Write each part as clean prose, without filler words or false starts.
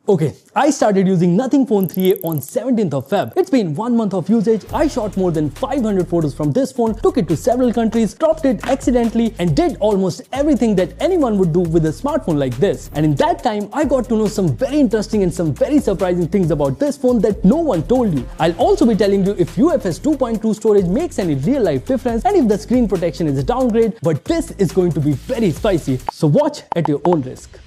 Okay, I started using Nothing Phone 3a on 17th of Feb. It's been 1 month of usage. I shot more than 500 photos from this phone, took it to several countries, dropped it accidentally, and did almost everything that anyone would do with a smartphone like this. And in that time, I got to know some very interesting and some very surprising things about this phone that no one told you. I'll also be telling you if UFS 2.2 storage makes any real life difference and if the screen protection is a downgrade, but this is going to be very spicy, so watch at your own risk.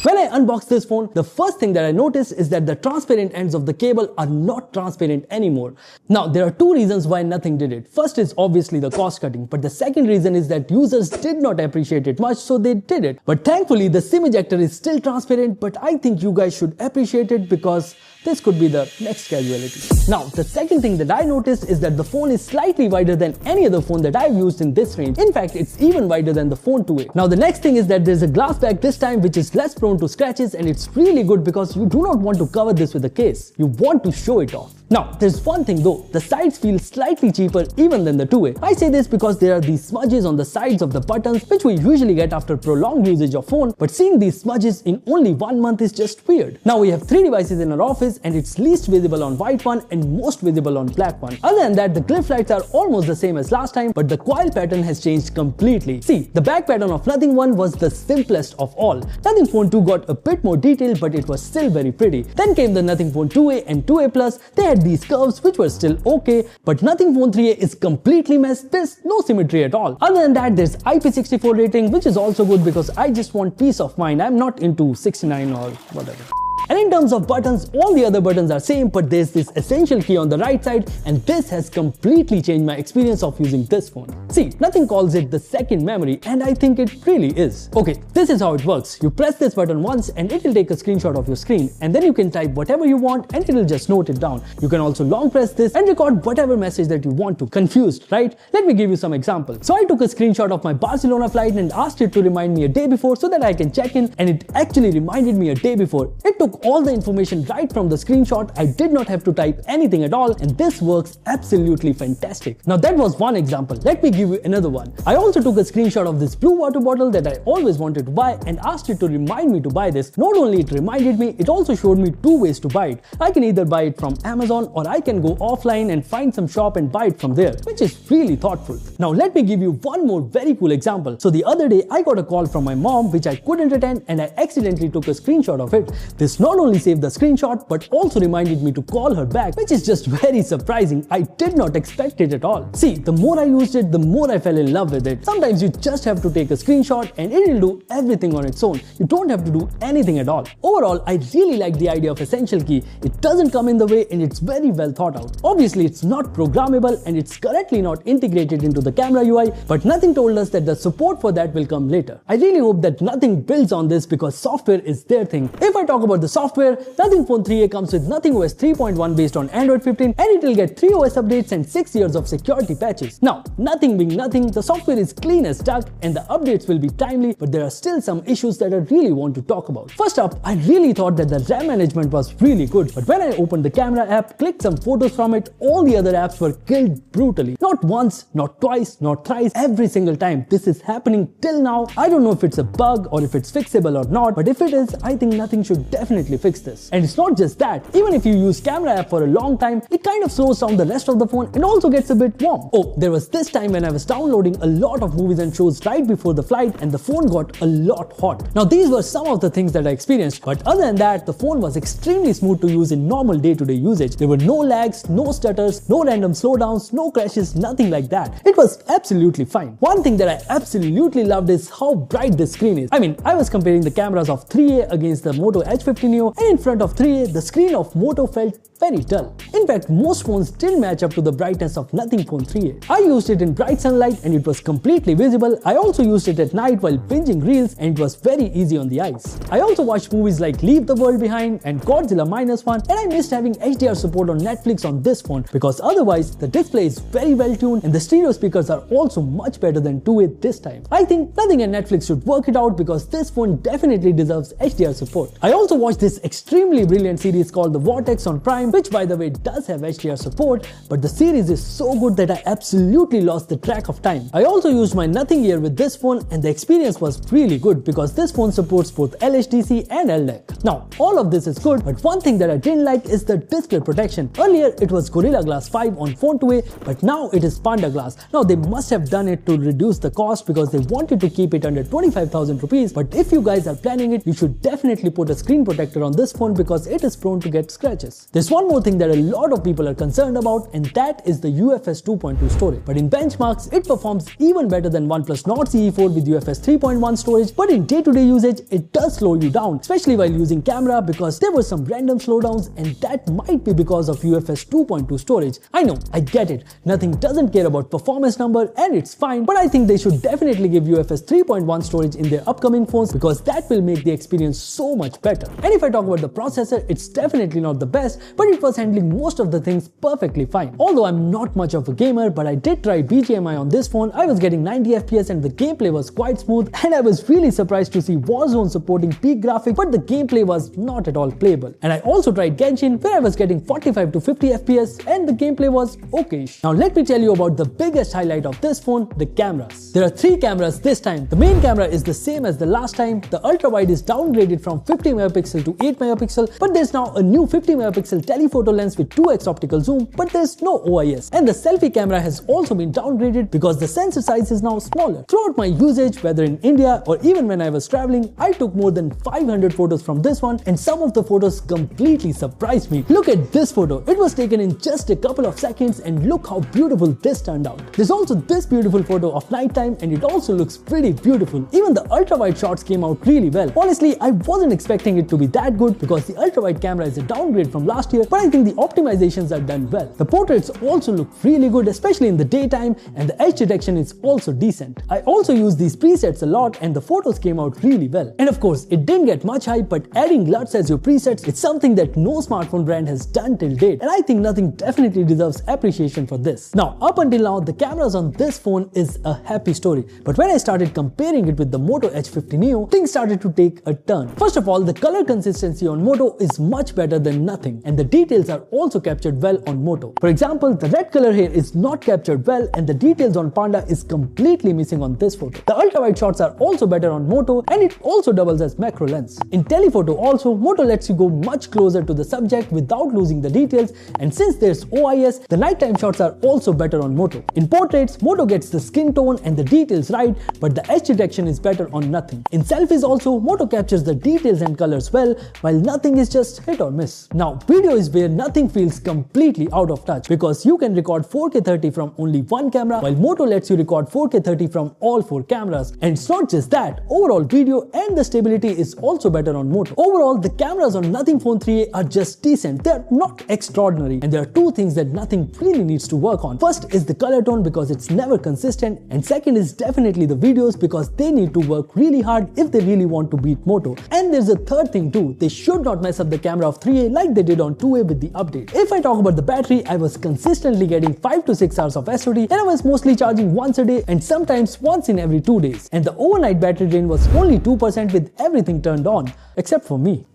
When I unboxed this phone, the first thing that I noticed is that the transparent ends of the cable are not transparent anymore. Now, there are two reasons why Nothing did it. First is obviously the cost cutting, but the second reason is that users did not appreciate it much, so they did it. But thankfully, the SIM ejector is still transparent, but I think you guys should appreciate it because this could be the next casualty. Now, the second thing that I noticed is that the phone is slightly wider than any other phone that I've used in this range. In fact, it's even wider than the Phone 2a. Now, the next thing is that there's a glass back this time which is less prone to scratches, and it's really good because you do not want to cover this with a case. You want to show it off. Now, there's one thing though, the sides feel slightly cheaper even than the 2a. I say this because there are these smudges on the sides of the buttons which we usually get after prolonged usage of phone, but seeing these smudges in only 1 month is just weird. Now we have 3 devices in our office and it's least visible on white one and most visible on black one. Other than that, the glyph lights are almost the same as last time, but the coil pattern has changed completely. See, the back pattern of Nothing 1 was the simplest of all. Nothing Phone 2 got a bit more detail, but it was still very pretty. Then came the Nothing Phone 2a and 2a Plus. They had these curves which were still okay, but Nothing Phone 3a is completely messed. There's no symmetry at all. Other than that, there's IP64 rating, which is also good because I just want peace of mind. I'm not into 69 or whatever. And in terms of buttons, all the other buttons are same, but there's this essential key on the right side, and this has completely changed my experience of using this phone. See, Nothing calls it the second memory, and I think it really is. Okay, this is how it works. You press this button once and it will take a screenshot of your screen, and then you can type whatever you want and it will just note it down. You can also long press this and record whatever message that you want to. Confused, right? Let me give you some examples. So I took a screenshot of my Barcelona flight and asked it to remind me a day before so that I can check in, and it actually reminded me a day before. It took all the information right from the screenshot. I did not have to type anything at all, and this works absolutely fantastic. Now that was one example. Let me give you another one. I also took a screenshot of this blue water bottle that I always wanted to buy and asked it to remind me to buy this. Not only it reminded me, it also showed me 2 ways to buy it. I can either buy it from Amazon or I can go offline and find some shop and buy it from there, which is really thoughtful. Now let me give you one more very cool example. So the other day I got a call from my mom which I couldn't attend, and I accidentally took a screenshot of it. This not only saved the screenshot but also reminded me to call her back, which is just very surprising. I did not expect it at all. See, the more I used it, the more I fell in love with it. Sometimes you just have to take a screenshot and it will do everything on its own. You don't have to do anything at all. Overall, I really like the idea of Essential Key. It doesn't come in the way and it's very well thought out. Obviously, it's not programmable and it's currently not integrated into the camera UI, but Nothing told us that the support for that will come later. I really hope that Nothing builds on this because software is their thing. If I talk about the software, Nothing Phone 3a comes with Nothing OS 3.1 based on Android 15, and it will get 3 OS updates and 6 years of security patches. Now, Nothing being Nothing, the software is clean as duck and the updates will be timely, but there are still some issues that I really want to talk about. First up, I really thought that the RAM management was really good, but when I opened the camera app, clicked some photos from it, all the other apps were killed brutally. Not once, not twice, not thrice, every single time. This is happening till now. I don't know if it's a bug or if it's fixable or not, but if it is, I think Nothing should definitely fix this. And it's not just that, even if you use camera app for a long time, it kind of slows down the rest of the phone and also gets a bit warm. Oh, there was this time when I was downloading a lot of movies and shows right before the flight and the phone got a lot hot. Now these were some of the things that I experienced, but other than that, the phone was extremely smooth to use in normal day-to-day usage. There were no lags, no stutters, no random slowdowns, no crashes, nothing like that. It was absolutely fine. One thing that I absolutely loved is how bright this screen is. I mean, I was comparing the cameras of 3a against the Moto H50 Neo, and in front of 3a, the screen of Moto felt very dull. In fact, most phones didn't match up to the brightness of Nothing Phone 3a. I used it in bright sunlight and it was completely visible. I also used it at night while binging reels and it was very easy on the eyes. I also watched movies like Leave the World Behind and Godzilla Minus One, and I missed having HDR support on Netflix on this phone because otherwise the display is very well tuned and the stereo speakers are also much better than 2a this time. I think Nothing and Netflix should work it out because this phone definitely deserves HDR support. I also watched watched this extremely brilliant series called The Vortex on Prime, which by the way does have HDR support, but the series is so good that I absolutely lost the track of time. I also used my Nothing Gear with this phone and the experience was really good because this phone supports both LHDC and LDAC. Now, all of this is good, but one thing that I didn't like is the display protection. Earlier it was Gorilla Glass 5 on Phone 2a, but now it is Panda Glass. Now they must have done it to reduce the cost because they wanted to keep it under 25,000 rupees, but if you guys are planning it, you should definitely put a screen protector on this phone because it is prone to get scratches. There's one more thing that a lot of people are concerned about, and that is the UFS 2.2 storage. But in benchmarks, it performs even better than OnePlus Nord CE4 with UFS 3.1 storage, but in day-to-day usage, it does slow you down, especially while using camera because there were some random slowdowns and that might be because of UFS 2.2 storage. I know, I get it, Nothing doesn't care about performance number and it's fine, but I think they should definitely give UFS 3.1 storage in their upcoming phones because that will make the experience so much better. And if I talk about the processor, it's definitely not the best, but it was handling most of the things perfectly fine. Although I'm not much of a gamer, but I did try BGMI on this phone. I was getting 90 FPS and the gameplay was quite smooth, and I was really surprised to see Warzone supporting peak graphics, but the gameplay was not at all playable. And I also tried Genshin where I was getting 45 to 50 FPS and the gameplay was okay-ish. Now let me tell you about the biggest highlight of this phone, the cameras. There are 3 cameras this time. The main camera is the same as the last time. The ultra wide is downgraded from 50 megapixel to 8 megapixel, but there's now a new 50 megapixel telephoto lens with 2x optical zoom, but there's no OIS. And the selfie camera has also been downgraded because the sensor size is now smaller. Throughout my usage, whether in India or even when I was traveling, I took more than 500 photos from this one, and some of the photos completely surprised me. Look at this photo. It was taken in just a couple of seconds and look how beautiful this turned out. There's also this beautiful photo of nighttime and it also looks pretty beautiful. Even the ultra wide shots came out really well. Honestly, I wasn't expecting it to be that good because the ultra wide camera is a downgrade from last year, but I think the optimizations are done well. The portraits also look really good, especially in the daytime, and the edge detection is also decent. I also used these presets a lot and the photos came out really well. And of course, it didn't get much hype, but adding LUTs as your presets, it's something that no smartphone brand has done till date, and I think Nothing definitely deserves appreciation for this. Now, up until now, the cameras on this phone is a happy story, but when I started comparing it with the Moto H50 Neo, things started to take a turn. First of all, the color consistency on Moto is much better than Nothing, and the details are also captured well on Moto. For example, the red color here is not captured well and the details on Panda is completely missing on this photo. The ultra wide shots are also better on Moto and it also doubles as macro lens. In telephoto also, Moto lets you go much closer to the subject without losing the details, and since there's OIS, the nighttime shots are also better on Moto. In portraits, Moto gets the skin tone and the details right, but the edge detection is better on Nothing. In selfies also, Moto captures the details and colors well, while Nothing is just hit or miss. Now, video is where Nothing feels completely out of touch because you can record 4K 30 from only one camera, while Moto lets you record 4K 30 from all 4 cameras. And it's not just that, overall video and the stability is also better on Moto. Overall, the cameras on Nothing Phone 3a are just decent. They're not extraordinary, and there are 2 things that Nothing really needs to work on. First is the color tone because it's never consistent, and second is definitely the videos because they need to work really hard if they really want to beat Moto. And there's a third thing too, they should not mess up the camera of 3a like they did on 2a with the update. If I talk about the battery, I was consistently getting 5 to 6 hours of SOD, and I was mostly charging once a day and sometimes once in every 2 days. And the overnight battery drain was only 2% with everything turned on, except for me.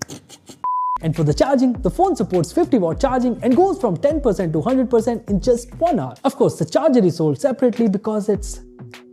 And for the charging, the phone supports 50-watt charging and goes from 10% to 100% in just 1 hour. Of course, the charger is sold separately because it's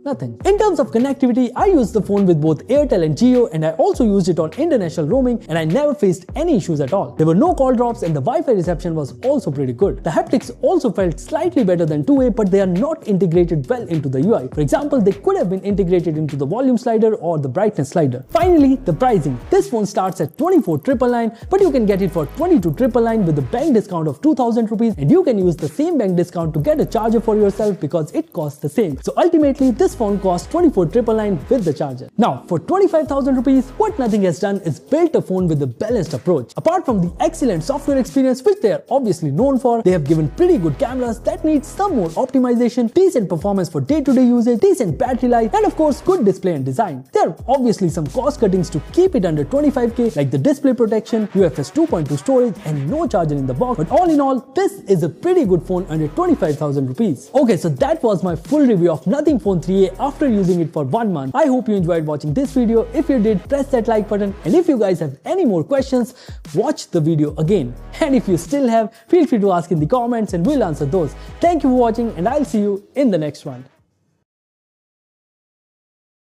nothing. In terms of connectivity, I used the phone with both Airtel and Jio, and I also used it on international roaming, and I never faced any issues at all. There were no call drops and the Wi-Fi reception was also pretty good. The haptics also felt slightly better than 2a, but they are not integrated well into the UI. For example, they could have been integrated into the volume slider or the brightness slider. Finally, the pricing. This phone starts at 24,999, but you can get it for 22,999 with a bank discount of 2,000 rupees, and you can use the same bank discount to get a charger for yourself because it costs the same. So ultimately, this phone costs 24,999 with the charger. Now, for 25,000 rupees, what Nothing has done is built a phone with a balanced approach. Apart from the excellent software experience, which they are obviously known for, they have given pretty good cameras that need some more optimization, decent performance for day-to-day usage, decent battery life, and of course, good display and design. There are obviously some cost cuttings to keep it under 25k, like the display protection, UFS 2.2 storage, and no charger in the box. But all in all, this is a pretty good phone under 25,000 rupees. Okay, so that was my full review of Nothing Phone 3a 3a after using it for 1 month. I hope you enjoyed watching this video. If you did, press that like button, and if you guys have any more questions, watch the video again. And if you still have, feel free to ask in the comments and we'll answer those. Thank you for watching, and I'll see you in the next one.